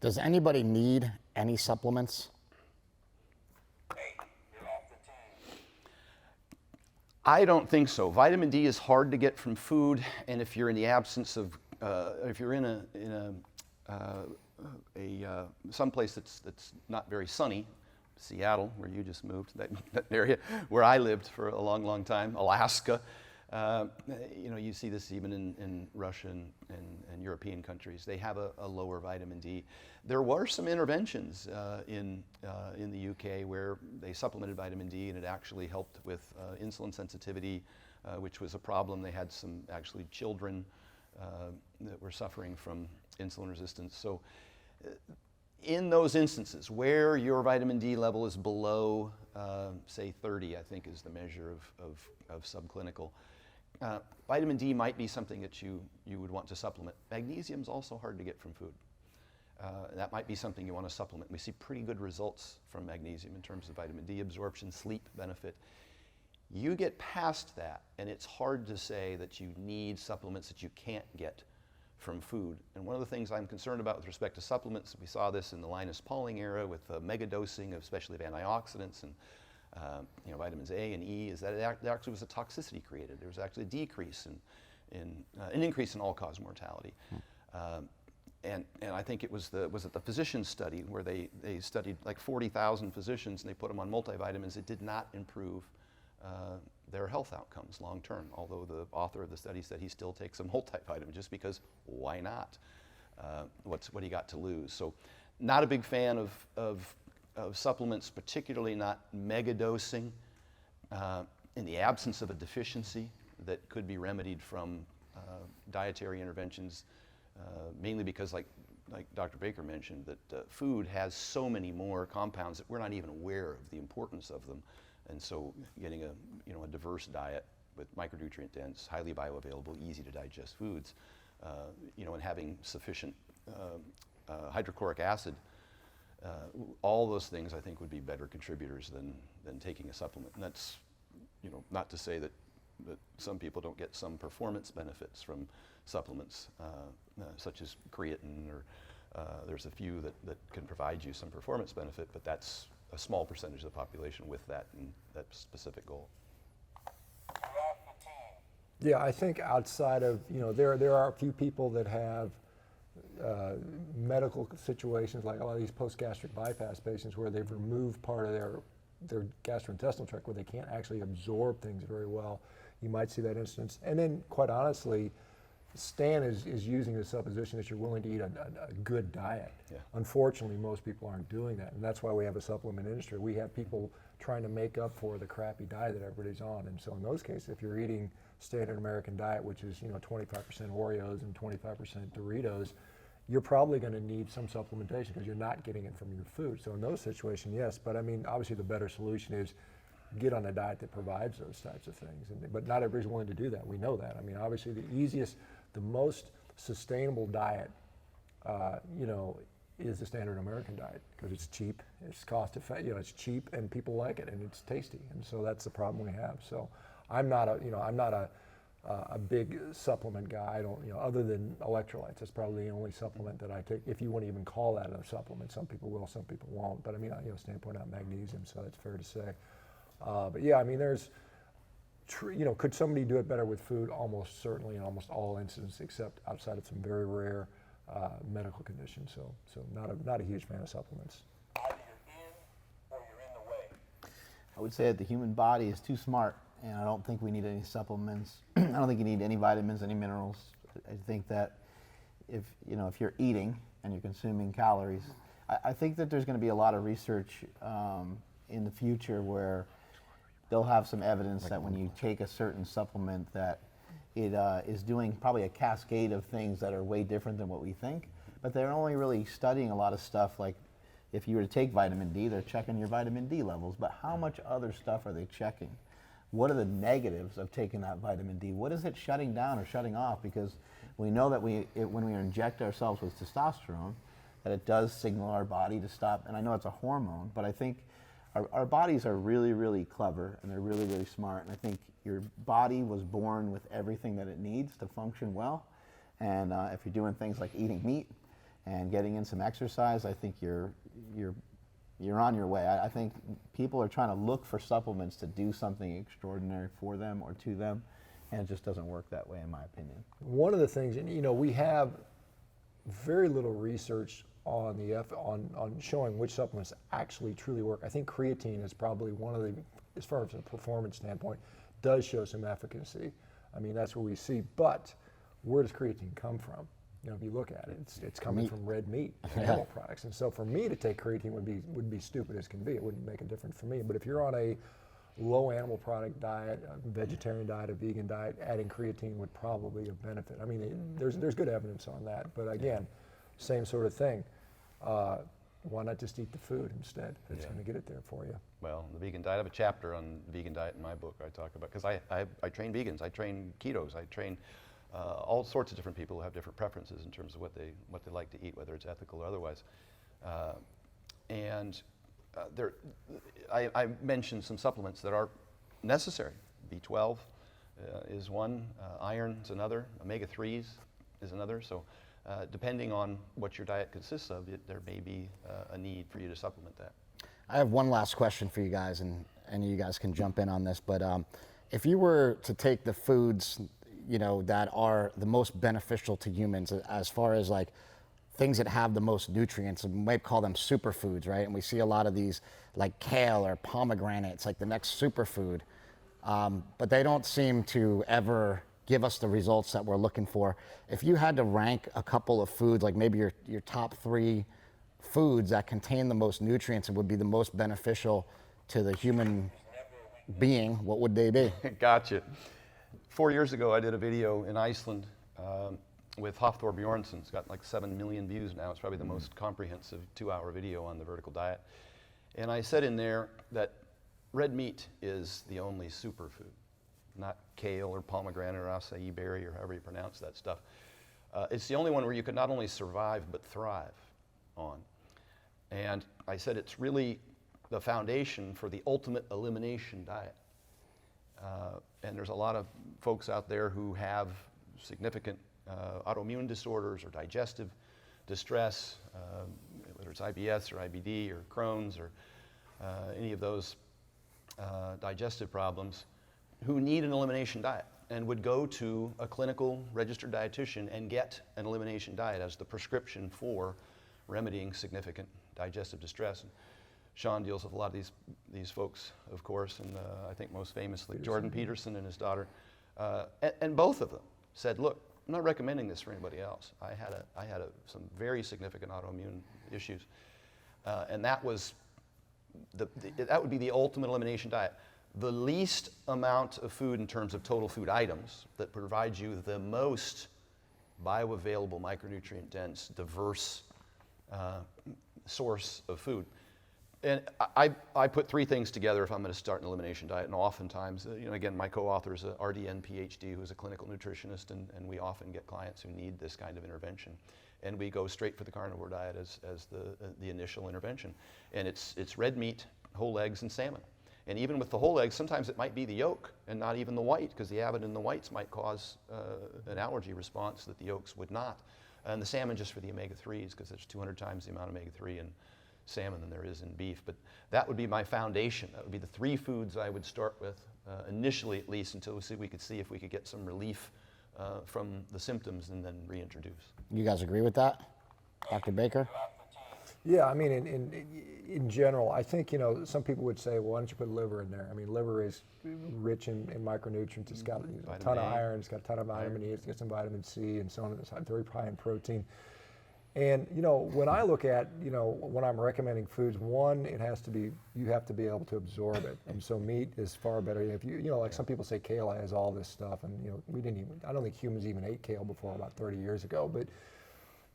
Does anybody need any supplements? I don't think so. Vitamin D is hard to get from food, and if you're in the absence of, if you're in someplace that's not very sunny, Seattle, where you just moved, that area where I lived for a long, long time, Alaska, you see this even in Russia and European countries. They have a lower vitamin D. There were some interventions in the UK where they supplemented vitamin D, and it actually helped with insulin sensitivity, which was a problem. They had some actually children that were suffering from insulin resistance. So in those instances where your vitamin D level is below, say 30, I think is the measure of subclinical, vitamin D might be something that you would want to supplement. Magnesium is also hard to get from food. That might be something you want to supplement. We see pretty good results from magnesium in terms of vitamin D absorption, sleep benefit. You get past that, and it's hard to say that you need supplements that you can't get from food. And one of the things I'm concerned about with respect to supplements, we saw this in the Linus Pauling era with mega dosing, especially of antioxidants and vitamins A and E, is that there actually was a toxicity created. There was actually a decrease in an increase in all-cause mortality. And I think it was the physician study where they studied like 40,000 physicians and they put them on multivitamins. It did not improve their health outcomes long term, although the author of the study said he still takes a multivitamin just because why not? What do you got to lose? So not a big fan of supplements, particularly not mega dosing in the absence of a deficiency that could be remedied from dietary interventions, mainly because like Dr. Baker mentioned, that food has so many more compounds that we're not even aware of the importance of them. And so getting a diverse diet with micronutrient dense, highly bioavailable, easy to digest foods, and having sufficient hydrochloric acid, all those things I think would be better contributors than taking a supplement. And that's not to say that some people don't get some performance benefits from supplements, such as creatine, or there's a few that can provide you some performance benefit, but that's a small percentage of the population with that and that specific goal. Yeah, I think outside of, there are a few people that have medical situations, like a lot of these post-gastric bypass patients where they've removed part of their gastrointestinal tract where they can't actually absorb things very well. You might see that instance. And then, quite honestly, Stan is using the supposition that you're willing to eat a good diet. Yeah. Unfortunately, most people aren't doing that, and that's why we have a supplement industry. We have people trying to make up for the crappy diet that everybody's on, and so in those cases, if you're eating standard American diet, which is 25% Oreos and 25% Doritos, you're probably going to need some supplementation because you're not getting it from your food. So in those situations, yes, but I mean, obviously the better solution is get on a diet that provides those types of things. But not everybody's willing to do that. We know that. I mean, obviously the most sustainable diet, is the standard American diet because it's cheap, it's cost effective, it's cheap, and people like it, and it's tasty. And so that's the problem we have. So I'm not a big supplement guy. I don't, other than electrolytes, that's probably the only supplement that I take, if you want to even call that a supplement. Some people will, some people won't. But I mean, Stan pointed out magnesium, so that's fair to say. But yeah, I mean, could somebody do it better with food? Almost certainly in almost all instances, except outside of some very rare medical conditions. So not a huge fan of supplements. Either you're in or you're in the way. I would say that the human body is too smart, and I don't think we need any supplements. I don't think you need any vitamins, any minerals. I think that if you're eating and you're consuming calories, I think that there's going to be a lot of research in the future where they'll have some evidence that when you take a certain supplement that it is doing probably a cascade of things that are way different than what we think. But they're only really studying a lot of stuff like if you were to take vitamin D, they're checking your vitamin D levels, but how much other stuff are they checking? What are the negatives of taking that vitamin D? What is it shutting down or shutting off? Because we know that when we inject ourselves with testosterone, that it does signal our body to stop. And I know it's a hormone, but I think our bodies are really, really clever, and they're really, really smart. And I think your body was born with everything that it needs to function well. And if you're doing things like eating meat and getting in some exercise, I think you're on your way. I think people are trying to look for supplements to do something extraordinary for them or to them, and it just doesn't work that way, in my opinion. One of the things, and we have very little research on on showing which supplements actually truly work. I think creatine is probably one of the, as far as a performance standpoint, does show some efficacy. I mean, that's what we see. But where does creatine come from? If you look at it, it's coming from red meat, animal products. And so for me to take creatine would be stupid as can be. It wouldn't make a difference for me. But if you're on a low animal product diet, a vegetarian diet, a vegan diet, adding creatine would probably be a benefit. I mean, there's good evidence on that. But again, same sort of thing. Why not just eat the food instead? It's going to get it there for you. Well, the vegan diet, I have a chapter on the vegan diet in my book. I talk about, because I train vegans, I train ketos, I train all sorts of different people who have different preferences in terms of what they like to eat, whether it's ethical or otherwise. I mentioned some supplements that are necessary. B12 is one, iron is another, omega-3s is another. So depending on what your diet consists of, there may be a need for you to supplement that. I have one last question for you guys, and any of you guys can jump in on this. But if you were to take the foods, that are the most beneficial to humans, as far as like things that have the most nutrients, and we might call them superfoods, right? And we see a lot of these, like kale or pomegranate. It's like the next superfood, but they don't seem to ever give us the results that we're looking for. If you had to rank a couple of foods, like maybe your top 3 foods that contain the most nutrients and would be the most beneficial to the human being, what would they be? Gotcha. 4 years ago, I did a video in Iceland with Hafthor Bjornsson. It's got like 7 million views now. It's probably the most comprehensive 2-hour video on the vertical diet. And I said in there that red meat is the only superfood, not kale or pomegranate or acai berry or however you pronounce that stuff. It's the only one where you can not only survive but thrive on. And I said it's really the foundation for the ultimate elimination diet. And there's a lot of folks out there who have significant autoimmune disorders or digestive distress, whether it's IBS or IBD or Crohn's or any of those digestive problems, who need an elimination diet and would go to a clinical registered dietitian and get an elimination diet as the prescription for remedying significant digestive distress. And Shawn deals with a lot of these folks, of course, and I think most famously Jordan Peterson and his daughter. And both of them said, look, I'm not recommending this for anybody else. I had some very significant autoimmune issues. And that was that would be the ultimate elimination diet. The least amount of food in terms of total food items that provides you the most bioavailable, micronutrient-dense, diverse source of food. And I put 3 things together if I'm going to start an elimination diet, and oftentimes, again, my co-author is a RDN PhD who's a clinical nutritionist, and we often get clients who need this kind of intervention. And we go straight for the carnivore diet as the initial intervention. And it's red meat, whole eggs, and salmon. And even with the whole eggs, sometimes it might be the yolk and not even the white, because the avid in the whites might cause an allergy response that the yolks would not. And the salmon just for the omega-3s, because there's 200 times the amount of omega-3 in salmon than there is in beef. But that would be my foundation. That would be the 3 foods I would start with, initially at least, until we could see if we could get some relief from the symptoms and then reintroduce. You guys agree with that, Dr. Baker? Yeah, I mean, in general, I think, some people would say, well, why don't you put liver in there? I mean, liver is rich in micronutrients. It's got a ton of iron, it's got a ton of vitamin E, it's got some vitamin C, and so on. It's very high in protein. And, when I look at, when I'm recommending foods, one, you have to be able to absorb it. And so meat is far better. If like some people say kale has all this stuff, and, I don't think humans even ate kale before about 30 years ago, but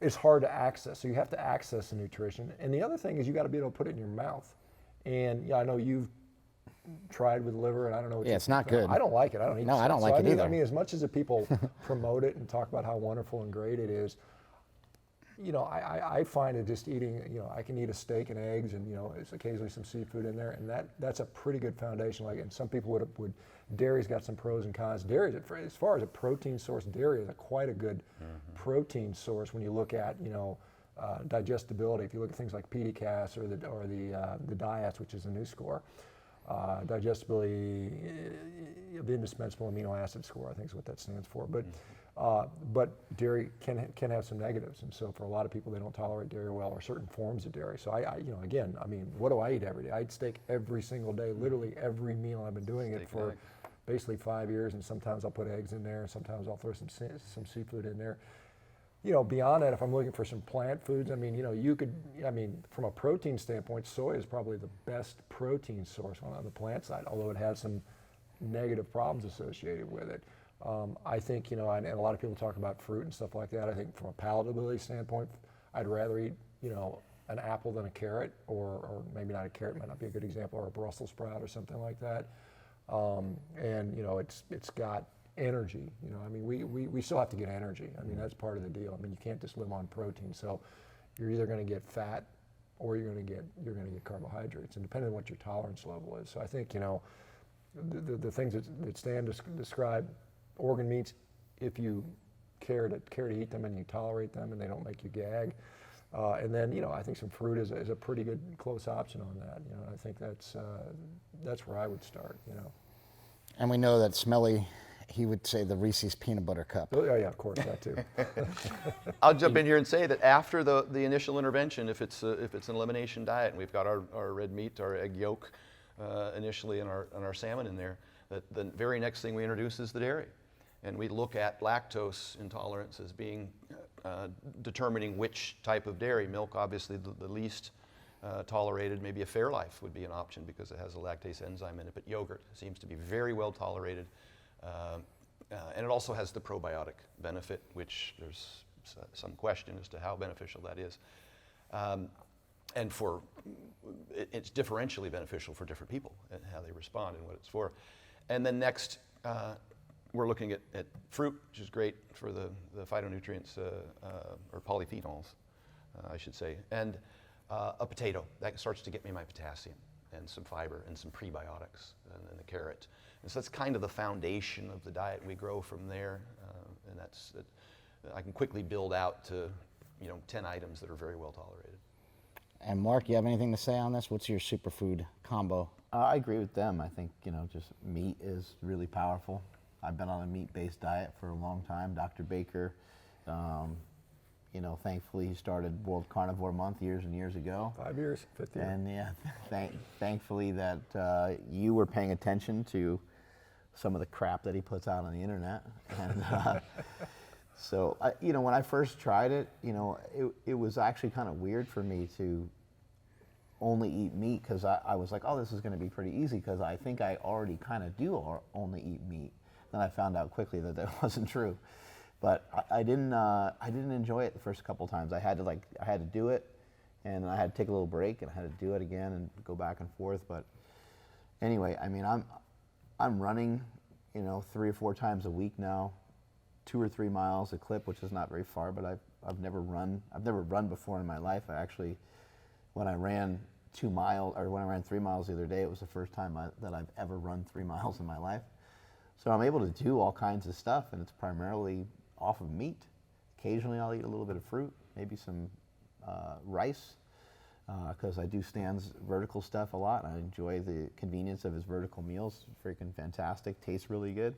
it's hard to access. So you have to access the nutrition. And the other thing is you got to be able to put it in your mouth. And I know you've tried with liver, and I don't know what it's not good. I don't like it. I don't eat No, I don't like it either. I mean, as much as the people promote it and talk about how wonderful and great it is, I find it just eating, I can eat a steak and eggs and, it's occasionally some seafood in there, and that's a pretty good foundation. And some people would dairy's got some pros and cons. Dairy, as far as a protein source, dairy is quite a good protein source when you look at, digestibility. If you look at things like PDCAS or the diets, which is a new score, digestibility of indispensable amino acid score, I think is what that stands for. But dairy can have some negatives, and so for a lot of people, they don't tolerate dairy well, or certain forms of dairy. So again, what do I eat every day? I eat steak every single day, literally every meal. I've been doing it for basically 5 years, and sometimes I'll put eggs in there, and sometimes I'll throw some seafood in there. Beyond that, if I'm looking for some plant foods, from a protein standpoint, soy is probably the best protein source on the plant side, although it has some negative problems associated with it. I think, and a lot of people talk about fruit and stuff like that. I think from a palatability standpoint, I'd rather eat, an apple than a carrot, or maybe not a carrot, might not be a good example, or a Brussels sprout or something like that. It's got energy. We still have to get energy. That's part of the deal. You can't just live on protein. So you're either going to get fat or you're going to get carbohydrates, and depending on what your tolerance level is. So I think, the things that Stan described, organ meats, if you care to eat them and you tolerate them and they don't make you gag. And then, I think some fruit is a pretty good close option on that. I think that's where I would start, And we know that Smelly, he would say the Reese's peanut butter cup. Oh, yeah, of course, that too. I'll jump in here and say that after the initial intervention, if it's an elimination diet, and we've got our red meat, our egg yolk initially, and our salmon in there, that the very next thing we introduce is the dairy. And we look at lactose intolerance as being determining which type of dairy. Milk, obviously, the least tolerated. Maybe a Fairlife would be an option because it has a lactase enzyme in it. But yogurt seems to be very well tolerated. And it also has the probiotic benefit, which there's some question as to how beneficial that is. And it's differentially beneficial for different people and how they respond and what it's for. And then next, we're looking at fruit, which is great for the phytonutrients, or polyphenols, I should say. And a potato, that starts to get me my potassium and some fiber and some prebiotics, and then the carrot. And so that's kind of the foundation of the diet. We grow from there, and I can quickly build out to 10 items that are very well tolerated. And Mark, you have anything to say on this? What's your superfood combo? I agree with them. I think, just meat is really powerful. I've been on a meat-based diet for a long time. Dr. Baker, thankfully he started World Carnivore Month years and years ago. 5 years, 50 years. And yeah, thankfully that you were paying attention to some of the crap that he puts out on the internet. And so, when I first tried it, it was actually kind of weird for me to only eat meat, because I was like, oh, this is going to be pretty easy, because I think I already kind of do only eat meat. Then I found out quickly that wasn't true. But I didn't enjoy it the first couple times. I had to do it, and I had to take a little break, and I had to do it again and go back and forth. But anyway, I'm running, 3 or 4 times a week now, 2 or 3 miles a clip, which is not very far. But I've never run before in my life. I actually, when I ran 2 miles, or when I ran 3 miles the other day, it was the first time that I've ever run 3 miles in my life. So I'm able to do all kinds of stuff, and it's primarily off of meat. Occasionally I'll eat a little bit of fruit, maybe some rice, because I do Stan's vertical stuff a lot. I enjoy the convenience of his vertical meals. Freaking fantastic, tastes really good.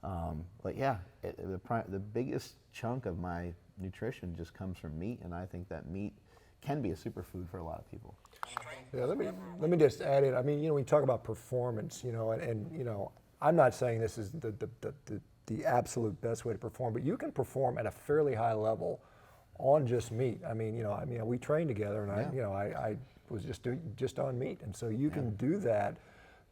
But yeah, the biggest chunk of my nutrition just comes from meat, and I think that meat can be a superfood for a lot of people. Yeah, let me just add in. We talk about performance, and I'm not saying this is the absolute best way to perform, but you can perform at a fairly high level on just meat. We trained together, and I was just on meat, and so you can do that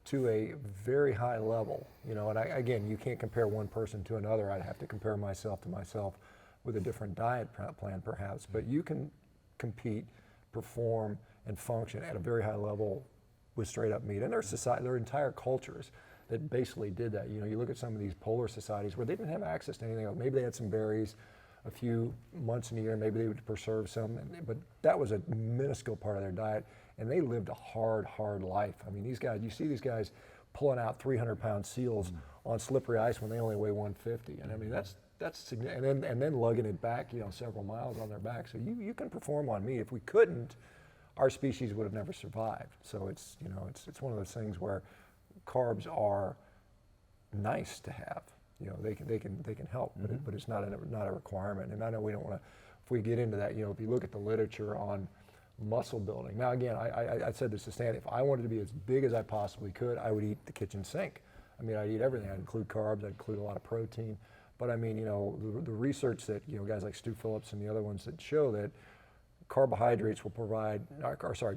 to a very high level. And again, you can't compare one person to another. I'd have to compare myself to myself with a different diet plan, perhaps. But you can compete, perform, and function at a very high level with straight up meat. And there are entire cultures that basically did that. You look at some of these polar societies where they didn't have access to anything else. Maybe they had some berries a few months in a year, maybe they would preserve some, but that was a minuscule part of their diet, and they lived a hard life. These guys, you see these guys pulling out 300-pound seals on slippery ice when they only weigh 150, and and then lugging it back, several miles on their back. So you can perform on meat. If we couldn't, our species would have never survived. So it's one of those things where carbs are nice to have. They can help, but it's not a requirement. And I know we don't want to. If we get into that, if you look at the literature on muscle building. Now again, I said this to Stan. If I wanted to be as big as I possibly could, I would eat the kitchen sink. I mean, I'd eat everything. I'd include carbs. I'd include a lot of protein. But I mean, the research that guys like Stu Phillips and the other ones that show that carbohydrates will provide,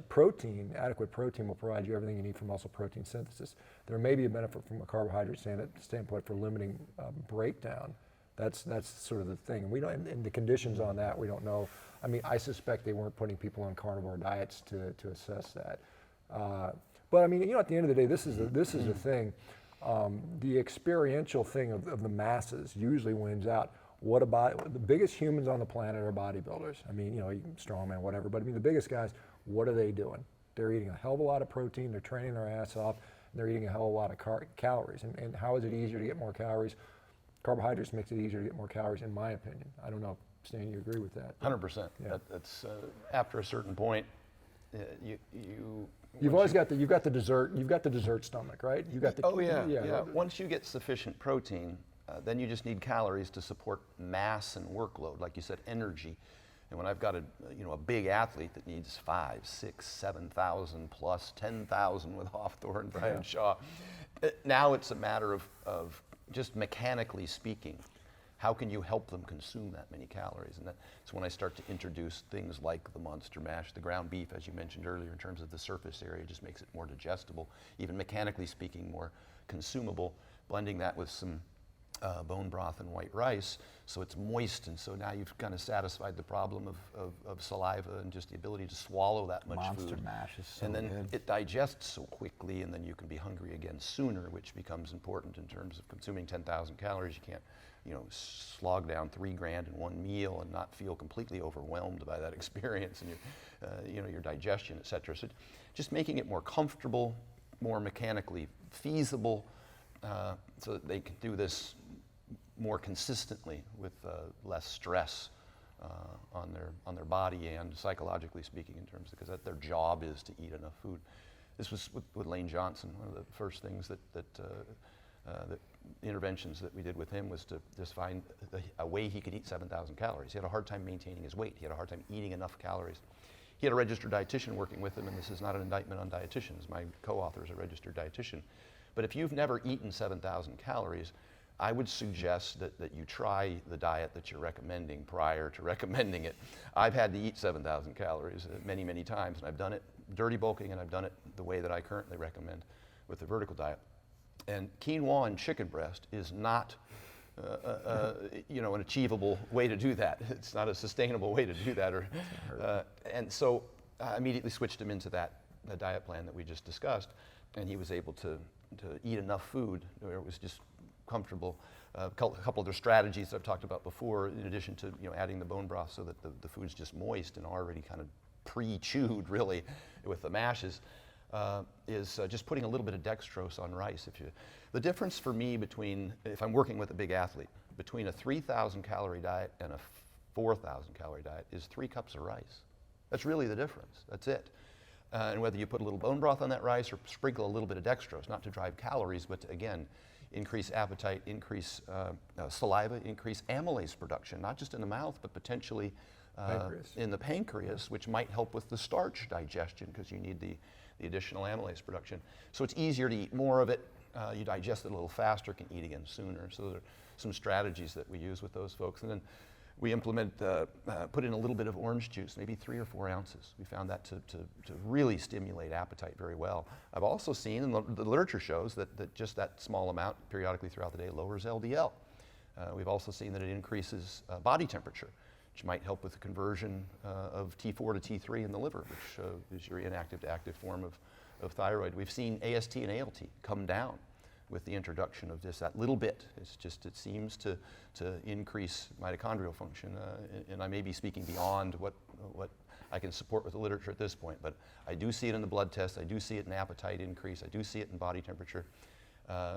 protein, adequate protein will provide you everything you need for muscle protein synthesis. There may be a benefit from a carbohydrate standpoint for limiting breakdown. That's sort of the thing. And we don't, and the conditions on that, we don't know. I mean, I suspect they weren't putting people on carnivore diets to assess that. But I mean, at the end of the day, this is the thing. The experiential thing of the masses usually wins out. What about the biggest humans on the planet are bodybuilders? I mean, strongman, whatever. But I mean, the biggest guys, what are they doing? They're eating a hell of a lot of protein. They're training their ass off. And they're eating a hell of a lot of calories. And how is it easier to get more calories? Carbohydrates makes it easier to get more calories, in my opinion. I don't know, Stan, you agree with that? 100%. Yeah. That's after a certain point, You've always got the dessert stomach, right? You got the yeah. Once you get sufficient protein, then you just need calories to support mass and workload, like you said, energy. And when I've got a big athlete that needs 5, 6, 7,000 plus 10,000 with Hawthorne, Brian Shaw, now it's a matter of just mechanically speaking, how can you help them consume that many calories? And that's when I start to introduce things like the Monster Mash, the ground beef, as you mentioned earlier, in terms of the surface area, just makes it more digestible, even mechanically speaking, more consumable, blending that with some bone broth and white rice, so it's moist, and so now you've kind of satisfied the problem of saliva and just the ability to swallow that much Monster food. Mash is so and then good. it digests so quickly, and then you can be hungry again sooner, which becomes important in terms of consuming 10,000 calories. You can't, slog down $3 grand in one meal and not feel completely overwhelmed by that experience and your digestion, et cetera. So just making it more comfortable, more mechanically feasible, so that they can do this more consistently with less stress on their body and psychologically speaking, in terms of, because their job is to eat enough food. This was with Lane Johnson. One of the first things that interventions that we did with him was to just find a way he could eat 7,000 calories. He had a hard time maintaining his weight. He had a hard time eating enough calories. He had a registered dietitian working with him, and this is not an indictment on dietitians. My co-author is a registered dietitian. But if you've never eaten 7,000 calories, I would suggest that you try the diet that you're recommending prior to recommending it. I've had to eat 7,000 calories many, many times, and I've done it dirty bulking, and I've done it the way that I currently recommend with the vertical diet. And quinoa and chicken breast is not an achievable way to do that. It's not a sustainable way to do that. And so I immediately switched him into the diet plan that we just discussed, and he was able to eat enough food where it was just comfortable. A couple other strategies I've talked about before, in addition to adding the bone broth so that the food's just moist and already kind of pre-chewed really with the mashes, is just putting a little bit of dextrose on rice. The difference for me if I'm working with a big athlete, between a 3,000 calorie diet and a 4,000 calorie diet is 3 cups of rice. That's really the difference. That's it. And whether you put a little bone broth on that rice or sprinkle a little bit of dextrose, not to drive calories, but to, again, increase appetite, increase saliva, increase amylase production, not just in the mouth, but potentially in the pancreas, which might help with the starch digestion, because you need the additional amylase production. So it's easier to eat more of it. You digest it a little faster, can eat again sooner. So there are some strategies that we use with those folks. And then we put in a little bit of orange juice, maybe 3 or 4 ounces. We found that to really stimulate appetite very well. I've also seen, and the literature shows, that just that small amount periodically throughout the day lowers LDL. We've also seen that it increases body temperature, which might help with the conversion of T4 to T3 in the liver, which is your inactive to active form of thyroid. We've seen AST and ALT come down with the introduction of that little bit. It seems to increase mitochondrial function, and I may be speaking beyond what I can support with the literature at this point, but I do see it in the blood test, I do see it in appetite increase, I do see it in body temperature.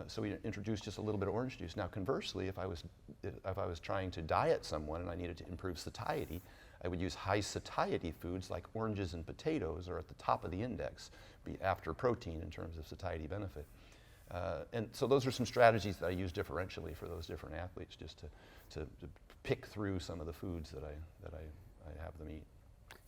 So we introduced just a little bit of orange juice. Now conversely, if I was trying to diet someone and I needed to improve satiety, I would use high satiety foods like oranges and potatoes are at the top of the index, be after protein in terms of satiety benefit. And so those are some strategies that I use differentially for those different athletes, just to pick through some of the foods that I have them eat.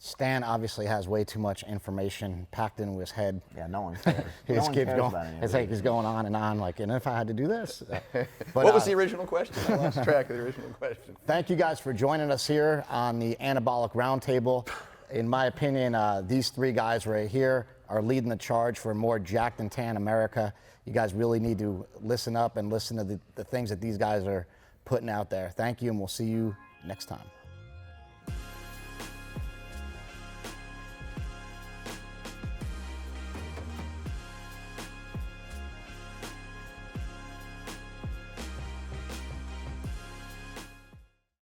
Stan obviously has way too much information packed into his head. Yeah, no one cares. He No just one keeps cares going. about any of It's it. like he's going on and on. Like, and if I had to do this, but, What was the original question? I lost track of the original question. Thank you guys for joining us here on the Anabolic Roundtable. In my opinion, these three guys right here are leading the charge for a more jacked and tan America. You guys really need to listen up and listen to the things that these guys are putting out there. Thank you, and we'll see you next time.